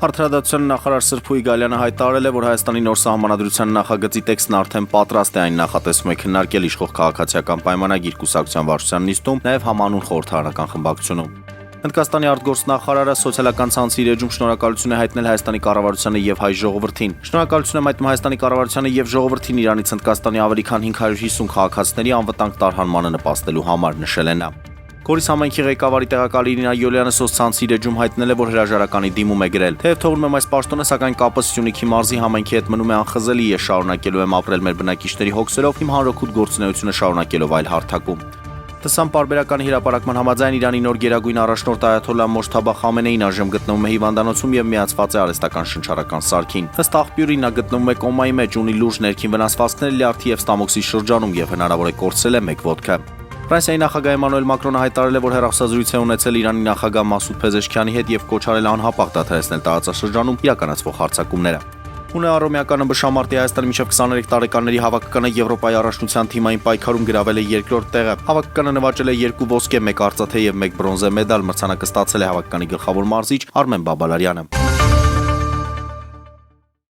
Արդարադատության նախարար Սրփուի Գալյանը հայտարարել է, որ Հայաստանի նոր սահմանադրության նախագծի տեքստն արդեն պատրաստ է, այն նախատեսվում է քննարկել իշխող քաղաքացիական պայմանագիր կուսակցության վարչության նիստում, նաև համանուն խորհրդարանական խմբակցությունում։ Հնդկաստանի արտգործնախարարը սոցիալական ցանցի իր էջում շնորհակալություն է հայտնել Հայաստանի կառավարությանը եւ հայ ժողովրդին։ Շնորհակալություն եմ հայտնում Հայաստանի կառավարությանը եւ ժողովրդին Իրանից Հնդկաստանի ավելի քան 550 քաղաքացիների անվտանգ տարհանմանը նպաստելու համար, նշել է նա։ Գորիս համայնքի ղեկավարի տեղակալ Իրինա Յոլյանը սոցցանցի իր էջում հայտնել է, որ հրաժարականի դիմում է գրել։ Թեև թողնում եմ այս պաշտոնը, սակայն կապը Սյունիքի մարզի համայնքի հետ մնում է անխզելի, ես շարունակելու եմ ապրել մեր բնակիչների հոգսերով, իմ հանրօգուտ գործունեությունը շարունակելով այլ հարթակում։ Դսամ պարբերականի հրապարակման համաձայն Իրանի նոր գերագույն առաջնորդ այաթոլլա Մոջթաբա Խամենեին այժմ գտնվում է հիվանդանոցում եւ միացված է արհեստական շնչառական սարքին։ Ըստ աղբյուրի նա գտնվում է կոմայի մեջ, ունի լուրջ ներքին վնասվածքներ լյարդի եւ ստամոքսի շրջանում եւ հնարավոր է կորցրել է 1 ոտքը։ Ֆրանսիայի նախագահ Էմանուել Մակրոնը հայտարարել է, որ հեռախոսազրույց է ունեցել Իրանի նախագահ Մասուդ Փեզեշքյանի հետ եւ կոչարել անհապաղ դադարեցնել տարածաշրջանում իրականացվող հարձակումները։ Ունե առոմյականը բշամարտի Հայաստանի մինչև 23 տարեկանների հավաքականը Եվրոպայի առաջնության թիմային պայքարում գրավել է 2-րդ տեղը։ Հավաքականը նվաճել է 2 ոսկե, 1 արծաթե եւ 1 բրոնզե մեդալ, մրցանակը ստացել է հավաքականի գլխավոր մարզիչ Արմեն Բաբալարյանը։